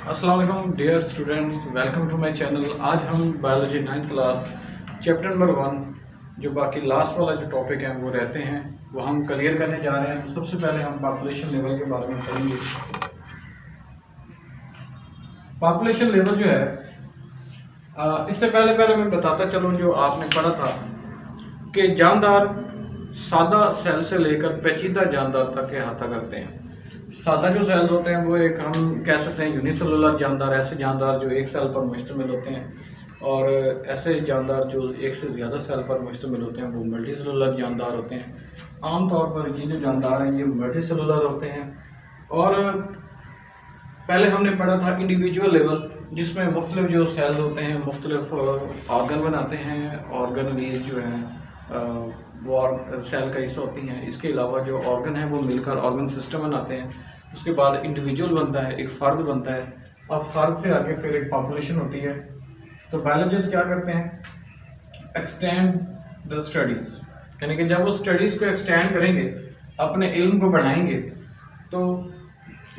अस्सलाम वालेकुम dear students, welcome to my channel. आज हम biology 9th class chapter number 1 जो बाकी लास्ट वाला जो टॉपिक है वो रहते हैं वो हम क्लियर करने जा रहे हैं। तो सबसे पहले हम पॉपुलेशन लेवल के बारे में पढ़ेंगे। पॉपुलेशन लेवल जो है इससे पहले मैं बताता चलूँ जो आपने पढ़ा था कि जानदार सादा सेल से लेकर पेचीदा जानदार तक के अहाता करते हैं। सादा जो सेल्स होते हैं वो एक हम कह सकते हैं यूनिसेलुलर जानदार, ऐसे जानदार जो एक सेल पर मुश्तमिल होते हैं, और ऐसे जानदार जो एक से ज़्यादा सेल पर मुश्तमिल होते हैं वो मल्टीसेलुलर जानदार होते हैं। आमतौर पर ये जो जानदार हैं ये मल्टीसेलुलर होते हैं। और पहले हमने पढ़ा था इंडिविजुअल लेवल, जिसमें मुख्तलिफ जो सेल्स होते हैं मुख्तलिफ ऑर्गन बनाते हैं। ऑर्गन लीज जो है वो सेल का हिस्सा होती हैं। इसके अलावा जो ऑर्गन है वो मिलकर ऑर्गन सिस्टम बनाते हैं। उसके बाद इंडिविजुअल बनता है, एक फ़र्द बनता है। अब फ़र्द से आगे फिर एक पॉपुलेशन होती है। तो बायोलॉजिस्ट क्या करते हैं, एक्सटेंड द स्टडीज़, यानी कि जब वो स्टडीज़ को एक्सटेंड करेंगे, अपने इल्म को बढ़ाएंगे, तो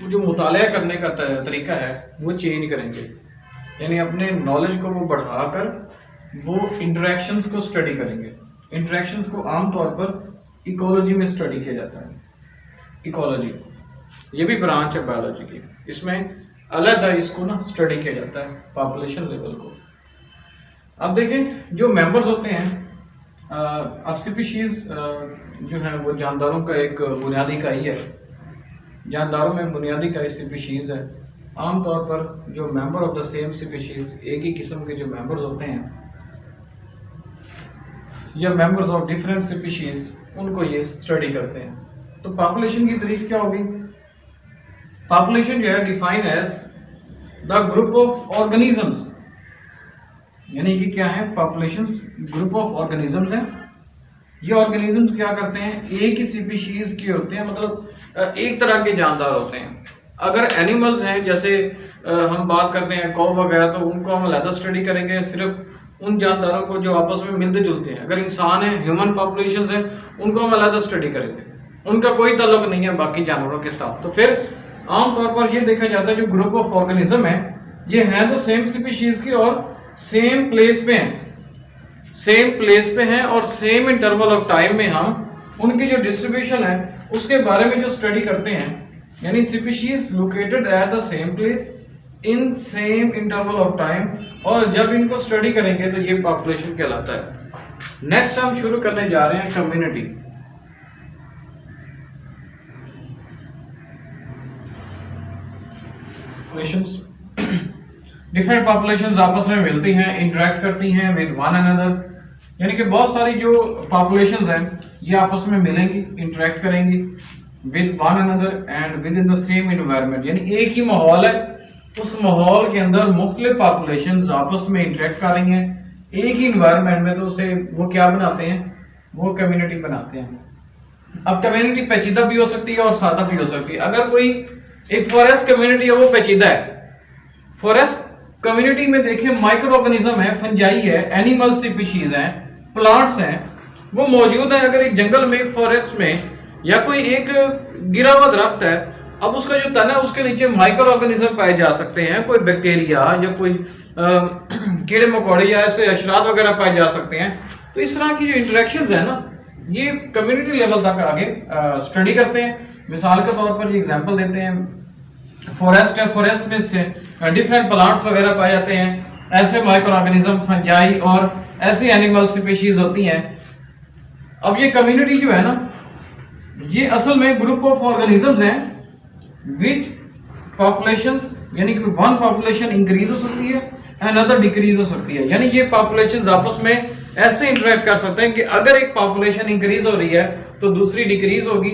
जो मुताला करने का तरीका है वो चेंज करेंगे। यानी अपने नॉलेज को वो बढ़ाकर वो इंटरेक्शंस को स्टडी करेंगे। इंटरेक्शंस को आमतौर पर इकोलॉजी में स्टडी किया जाता है। इकोलॉजी ये भी ब्रांच है बायोलॉजी की, इसमें अलग इसको ना स्टडी किया जाता है पॉपुलेशन लेवल को। अब देखें जो मेंबर्स होते हैं, अब स्पीशीज जो है वो जानदारों का एक बुनियादी इकाई है। जानदारों में बुनियादी इकाई स्पीशीज है। आमतौर पर जो member of the same species, एक ही किस्म के जो मेंबर्स होते हैं या मेंबर्स ऑफ डिफरेंट स्पीशीज, उनको ये स्टडी करते हैं। तो पॉपुलेशन की तारीफ क्या होगी? पॉपुलेशन जो है define as the group of organisms, यानी कि क्या है, पॉपुलेशंस ग्रुप ऑफ ऑर्गेनिजम्स हैं। ये ऑर्गेनिजम्स क्या करते हैं, एक ही स्पीशीज के होते हैं, मतलब एक तरह के जानदार होते हैं। अगर एनिमल्स हैं, जैसे हम बात करते हैं कौ वगैरह, तो उनको हम अलग स्टडी करेंगे, सिर्फ उन जानदारों को जो आपस में मिलते जुलते हैं। अगर इंसान है, ह्यूमन पॉपुलेशन है, उनको हम अलग स्टडी करेंगे, उनका कोई ताल्लुक नहीं है बाकी जानवरों के साथ। तो फिर आमतौर पर यह देखा जाता है जो ग्रुप ऑफ ऑर्गेनिज्म है ये है तो सेम स्पीशीज की और सेम प्लेस पे हैं, सेम प्लेस पे हैं और सेम इंटरवल ऑफ टाइम में हम उनकी जो डिस्ट्रीब्यूशन है उसके बारे में जो स्टडी करते हैं। यानी species located at the same place in same interval of time, और जब इनको स्टडी करेंगे तो ये पॉपुलेशन कहलाता है। नेक्स्ट हम शुरू करने जा रहे हैं कम्युनिटी। डिफरेंट पॉपुलेशंस आपस में मिलती हैं, इंटरेक्ट करती हैं विद वन अनदर। यानी कि बहुत सारी जो पॉपुलेशंस हैं ये आपस में मिलेंगी, इंटरेक्ट करेंगी with one another and with in the same environment. यानी एक ही माहौल है, उस माहौल के अंदर मुख्तलिफ पॉपुलेशंस आपस में इंटरेक्ट कर रही हैं एक ही एनवायरनमेंट में, तो उसे वो क्या बनाते हैं, वो कम्युनिटी बनाते हैं। अब कम्युनिटी पेचीदा भी हो सकती है और सादा भी हो सकती है। अगर कोई एक फॉरेस्ट कम्युनिटी है वो पेचीदा है। फॉरेस्ट कम्युनिटी में देखें माइक्रो ऑर्गेनिज्म है, फंजाई है, एनिमल स्पीशीज हैं, प्लांट्स हैं, वो मौजूद है। अगर एक जंगल में, एक फॉरेस्ट में, या कोई एक गिरा हुआ दरख्त है, अब उसका जो तना है उसके नीचे माइक्रो ऑर्गेनिज्म पाए जा सकते हैं, कोई बैक्टीरिया या कोई कीड़े मकोड़े या ऐसे अशरात वगैरह पाए जा सकते हैं। तो इस तरह की जो इंटरेक्शंस है ना, ये कम्युनिटी लेवल तक आगे स्टडी करते हैं। मिसाल के तौर पर ये एग्जांपल देते हैं, फॉरेस्ट है, फॉरेस्ट में से डिफरेंट प्लांट्स वगैरह पाए जाते हैं, ऐसे माइक्रो ऑर्गेनिज्म, फंजाई और ऐसी एनिमल स्पीशीज होती हैं। अब ये कम्युनिटी जो है ना, ये असल में ग्रुप ऑफ ऑर्गेनिजम्स हैं विच पॉपुलेशंस, यानी कि वन पॉपुलेशन इंक्रीज हो सकती है एंड अदर डिक्रीज हो सकती है। यानी ये पॉपुलेशंस आपस में ऐसे इंटरेक्ट कर सकते हैं कि अगर एक पॉपुलेशन इंक्रीज हो रही है तो दूसरी डिक्रीज होगी।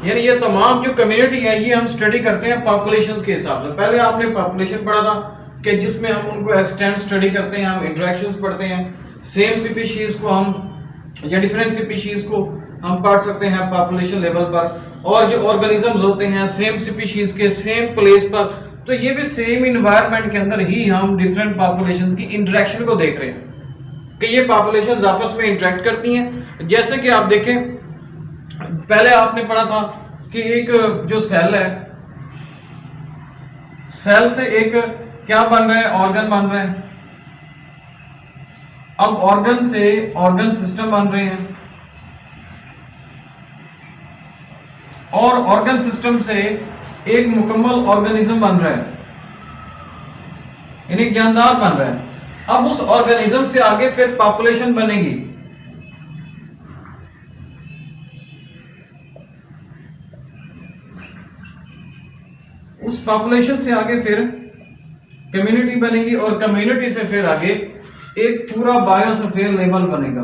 यानी ये तमाम जो कम्युनिटी है ये हम स्टडी करते हैं पॉपुलेशंस के हिसाब से। पहले आपने पॉपुलेशन पढ़ा था कि जिसमें हम उनको एक्सटेंड स्टडी करते हैं, हम इंटरेक्शंस पढ़ते हैं, सेम स्पीशीज को हम या डिफरेंट स्पीशीज को हम पढ़ सकते हैं पॉपुलेशन लेवल पर, और जो ऑर्गेनिजम्स होते हैं सेम स्पीशीज के सेम प्लेस पर, तो ये भी सेम इन्वायरमेंट के अंदर ही हम डिफरेंट पॉपुलेशंस की इंटरेक्शन को देख रहे हैं कि ये पॉपुलेशंस आपस में इंटरेक्ट करती हैं। जैसे कि आप देखें, पहले आपने पढ़ा था कि एक जो सेल है, सेल से एक क्या बन रहा है, ऑर्गन बन रहे हैं। अब ऑर्गन से ऑर्गन सिस्टम बन रहे हैं, और ऑर्गन सिस्टम से एक मुकम्मल ऑर्गेनिज्म बन रहा है, यानी जानदार बन रहा है। अब उस ऑर्गेनिज्म से आगे फिर पॉपुलेशन बनेगी। उस पॉपुलेशन से आगे फिर कम्युनिटी बनेगी, और कम्युनिटी से फिर आगे एक पूरा बायोस्फीयर लेवल बनेगा।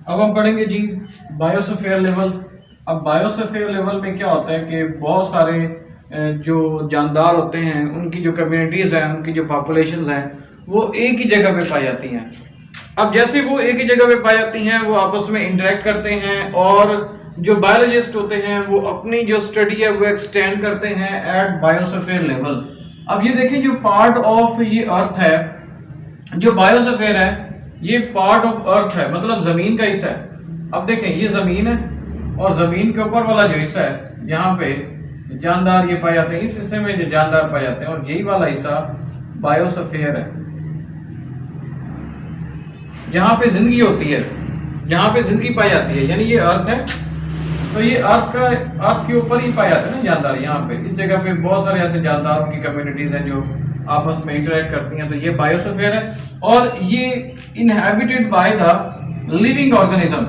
अब हम पढ़ेंगे जी बायोस्फीयर लेवल। अब बायोस्फीयर लेवल में क्या होता है कि बहुत सारे जो जानदार होते हैं, उनकी जो कम्युनिटीज हैं, उनकी जो पॉपुलेशंस हैं, वो एक ही जगह पे पाई जाती हैं। अब जैसे वो एक ही जगह पे पाई जाती हैं, वो आपस में इंटरेक्ट करते हैं, और जो बायोलॉजिस्ट होते हैं वो अपनी जो स्टडी है वो एक्सटेंड करते हैं एट बायोस्फीयर लेवल। अब ये देखिए, जो पार्ट ऑफ ये अर्थ है, जो बायोस्फीयर है, ये पार्ट ऑफ अर्थ है, मतलब जमीन का हिस्सा है। अब देखें, ये जमीन है, और जमीन के ऊपर वाला जो हिस्सा है, यहाँ पे जानदार ये पाए जाते हैं, इस हिस्से में जो जानदार पाए जाते हैं, और यही वाला हिस्सा बायोस्फीयर है, जहां पे जिंदगी होती है, जहां पे जिंदगी पाई जाती है। यानी ये अर्थ है, तो ये अर्थ के ऊपर ही पाए जाते हैं ना जानदार। यहाँ पे इस जगह पे बहुत सारे ऐसे जानदारों की कम्युनिटीज हैं जो आपस में इंटरेक्ट करती हैं, तो ये बायोस्फीयर है। और ये inhabited by the living organism,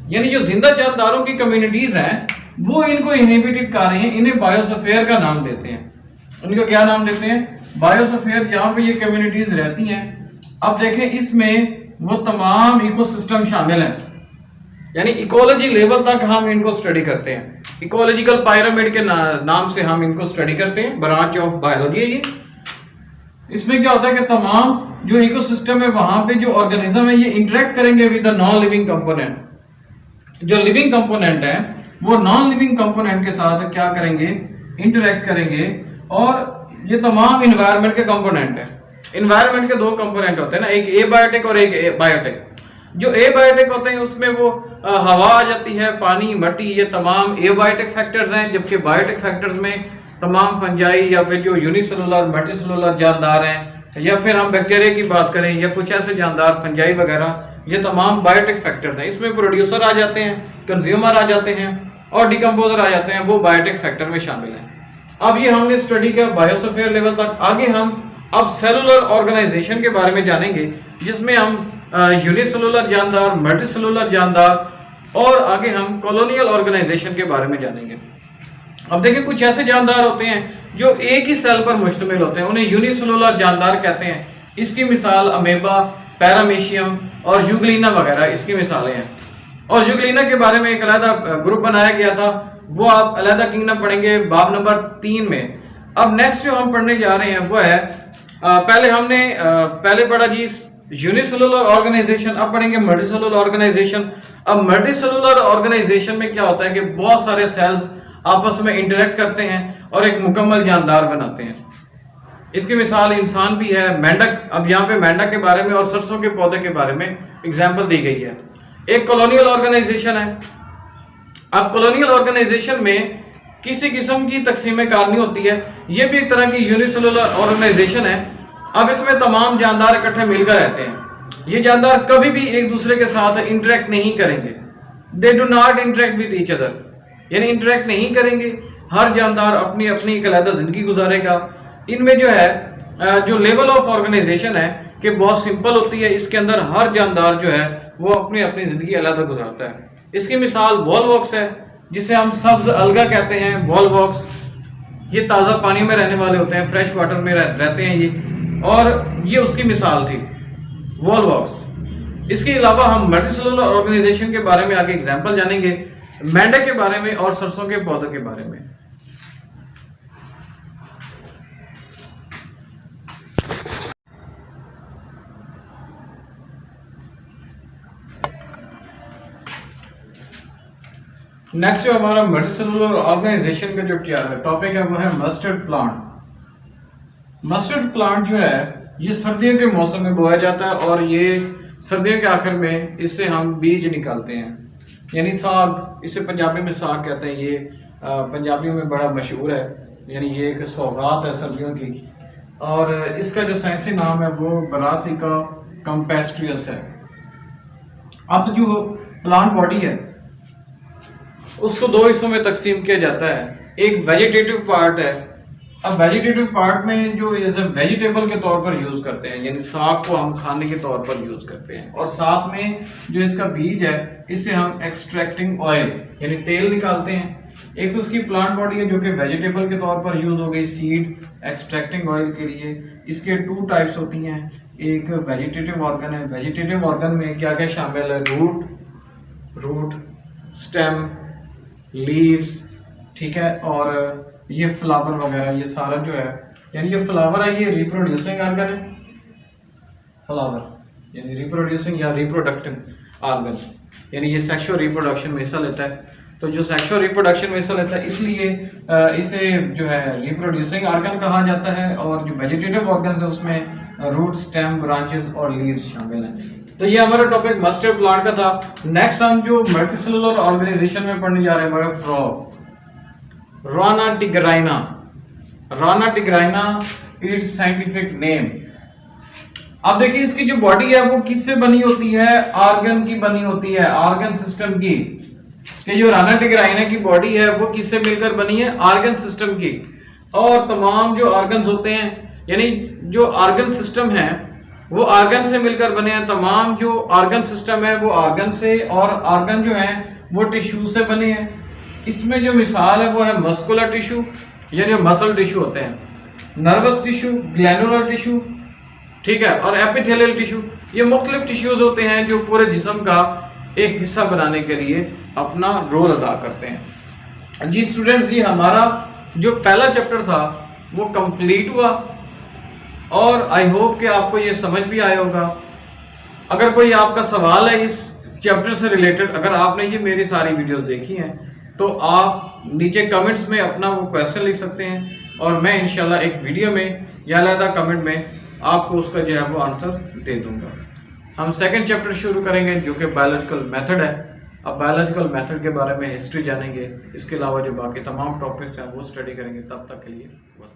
यानी जो जिंदा जानदारों की कम्युनिटीज हैं वो इनको इनहेबिटेड कर रही हैं, इन्हें बायोस्फीयर का नाम देते हैं। उनको क्या नाम देते हैं? बायोस्फीयर। जहां पे ये कम्युनिटीज रहती हैं, अब देखें इसमें वो तमाम इकोसिस्टम शामिल हैं, यानी इकोलॉजी लेवल तक हम इनको स्टडी करते हैं। इकोलॉजिकल पिरामिड के नाम से हम इनको स्टडी करते हैं, ब्रांच ऑफ बायोलॉजी है ये। इसमें क्या होता है कि तमाम जो इकोसिस्टम है, वहां पे जो ऑर्गेनिज्म है, ये इंटरेक्ट करेंगे with the non living component. जो लिविंग कंपोनेंट है वो नॉन लिविंग कंपोनेंट के साथ क्या करेंगे? इंटरेक्ट करेंगे। और ये तमाम इन्वायरमेंट के कंपोनेंट है। इन्वायरमेंट के दो कंपोनेंट होते हैं ना, एक एबायोटिक और एक बायोटिक। जो एबायोटिक होते हैं उसमें वो हवा आ जाती है, पानी, मिट्टी, ये तमाम एबायोटिक फैक्टर्स हैं। जबकि बायोटिक फैक्टर्स में तमाम फंजाई या फिर जो यूनिसेलुलर मल्टीसेलुलर जानदार हैं, या फिर हम बैक्टीरिया की बात करें, या कुछ ऐसे जानदार फंजाई वगैरह, ये तमाम बायोटिक फैक्टर्स हैं। इसमें प्रोड्यूसर आ जाते हैं, कंज्यूमर आ जाते हैं, और डिकम्पोजर आ जाते हैं, वो बायोटिक फैक्टर में शामिल हैं। अब ये हमने स्टडी किया बायोस्फीयर लेवल तक। आगे हम अब सेलुलर ऑर्गेनाइजेशन के बारे में जानेंगे, जिसमें हम यूनिसेलुलर जानदार, मल्टीसेलुलर जानदार, और आगे हम कॉलोनियल ऑर्गेनाइजेशन के बारे में जानेंगे। अब देखिए, कुछ ऐसे जानदार होते हैं जो एक ही सेल पर मुश्तमिल होते हैं, उन्हें यूनिसेलुलर जानदार कहते हैं। इसकी मिसाल अमेबा, पैरामीशियम और यूग्लिना वगैरह इसकी मिसालें हैं। और यूग्लिना के बारे में एक अलग ग्रुप बनाया गया था, वो आप अलग किंगडम पढ़ेंगे बाब नंबर 3 में। अब नेक्स्ट जो हम पढ़ने जा रहे हैं वो है, पहले हमने पहले पढ़ा जी यूनिसेलुलर ऑर्गेनाइजेशन, अब पढ़ेंगे मल्टीसेलुलर ऑर्गेनाइजेशन। अब मल्टीसेलुलर ऑर्गेनाइजेशन में क्या होता है कि बहुत सारे सेल्स आपस में इंटरेक्ट करते हैं और एक मुकम्मल जानदार बनाते हैं। इसकी मिसाल इंसान भी है, मेंढक। अब यहाँ पे मेंढक के बारे में और सरसों के पौधे के बारे में एग्जाम्पल दी गई है। एक कॉलोनियल ऑर्गेनाइजेशन है। अब कॉलोनियल ऑर्गेनाइजेशन में किसी किस्म की तकसीम कारनी होती है, यह भी एक तरह की यूनिसेलुलर ऑर्गेनाइजेशन है। अब इसमें तमाम जानदार इकट्ठे मिलकर रहते हैं। ये जानदार कभी भी एक दूसरे के साथ इंटरेक्ट नहीं करेंगे। They do not interact with each other, यानी इंटरेक्ट नहीं करेंगे। हर जानदार अपनी अपनी एक अलग जिंदगी गुजारेगा। इनमें जो है जो लेवल ऑफ ऑर्गेनाइजेशन है कि बहुत सिंपल होती है। इसके अंदर हर जानदार जो है वो अपनी अपनी जिंदगी अलग गुजारता है। इसकी मिसाल वॉलवॉक्स है, जिसे हम सब्ज अलगा कहते हैं। वॉलवॉक्स ये ताज़ा पानी में रहने वाले होते हैं, फ्रेश वाटर में रहते हैं ये, और ये उसकी मिसाल थी वॉलवॉक्स। इसके अलावा हम मल्टीसेलुलर ऑर्गेनाइजेशन के बारे में आगे एग्जाम्पल जानेंगे, मेंढक के बारे में और सरसों के पौधे के बारे में। नेक्स्ट जो हमारा मल्टीसेलुलर ऑर्गेनाइजेशन का जो टॉपिक है वो है मस्टर्ड प्लांट। मस्टर्ड प्लांट जो है ये सर्दियों के मौसम में बोया जाता है, और ये सर्दियों के आखिर में इससे हम बीज निकालते हैं। यानी साग, इसे पंजाबी में साग कहते हैं। ये पंजाबियों में बड़ा मशहूर है, यानी ये एक सौगात है सर्दियों की। और इसका जो साइंसी नाम है वो ब्रासिका कंपेस्ट्रियस है। अब जो प्लांट बॉडी है उसको दो हिस्सों में तकसीम किया जाता है। एक वेजिटेटिव पार्ट है। अब वेजिटेटिव पार्ट में जो एज ए वेजिटेबल के तौर पर यूज करते हैं, यानी साग को हम खाने के तौर पर यूज करते हैं। और साथ में जो इसका बीज है इससे हम एक्सट्रैक्टिंग ऑयल यानी तेल निकालते हैं। एक तो उसकी प्लांट बॉडी है जो कि वेजिटेबल के तौर पर यूज हो गई सीड एक्सट्रैक्टिंग ऑयल के लिए। इसके टू टाइप्स होती हैं, एक वेजिटेटिव ऑर्गन है। वेजिटेटिव ऑर्गन में क्या क्या शामिल है? रूट, स्टेम, लीव्स, ठीक है, और ये फ्लावर वगैरह, ये सारा जो है, यानी ये फ्लावर है ये रिप्रोड्यूसिंग ऑर्गन है। फ्लावर यानी रिप्रोड्यूसिंग या रिप्रोडक्टिव ऑर्गन, यानी ये सेक्सुअल रिप्रोडक्शन में हिस्सा लेता है। तो जो सेक्सुअल रिप्रोडक्शन में हिस्सा लेता है इसलिए इसे जो है रिप्रोड्यूसिंग ऑर्गन कहा जाता है। और जो वेजिटेटिव ऑर्गन है उसमें रूट, स्टेम, ब्रांचेस और लीव्स शामिल हैं। तो ये हमारा टॉपिक मस्टर्ड प्लांट का था। नेक्स्ट हम जो मल्टीसेलुलर ऑर्गेनाइजेशन में पढ़ने जा रहे हैं वो है frog, Rana tigrina। Rana tigrina it's scientific name. अब देखिए इसकी जो बॉडी है वो किससे बनी होती है? ऑर्गन की बनी होती है, ऑर्गन सिस्टम की। कि जो राना टिग्राइना की बॉडी है वो किससे मिलकर बनी है? ऑर्गन सिस्टम की। और तमाम जो ऑर्गन्स होते हैं, यानी जो ऑर्गन सिस्टम है वो ऑर्गन से मिलकर बने हैं। तमाम जो ऑर्गन सिस्टम है वो ऑर्गन से, और ऑर्गन जो है वो टिश्यू से बने हैं। इसमें जो मिसाल है वो है मस्कुलर टिश्यू, यानी जो मसल टिश्यू होते हैं, नर्वस टिश्यू, ग्लैंडुलर टिश्यू, ठीक है, और एपिथेलियल टिश्यू। ये मुख्तलिफ टिश्यूज होते हैं जो पूरे जिस्म का एक हिस्सा बनाने के लिए अपना रोल अदा करते हैं। जी स्टूडेंट्स, ये हमारा जो पहला चैप्टर था वो कंप्लीट हुआ और आई होप कि आपको ये समझ भी आया होगा। अगर कोई आपका सवाल है इस चैप्टर से रिलेटेड, अगर आपने ये मेरी सारी वीडियोस देखी हैं तो आप नीचे कमेंट्स में अपना वो क्वेश्चन लिख सकते हैं और मैं इंशाल्लाह एक वीडियो में या अलग कमेंट में आपको उसका जो है वो आंसर दे दूंगा। हम सेकंड चैप्टर शुरू करेंगे जो कि बायोलॉजिकल मेथड है। अब बायोलॉजिकल मेथड के बारे में हिस्ट्री जानेंगे, इसके अलावा जो बाकी तमाम टॉपिक्स हैं वो स्टडी करेंगे। तब तक के लिए बस।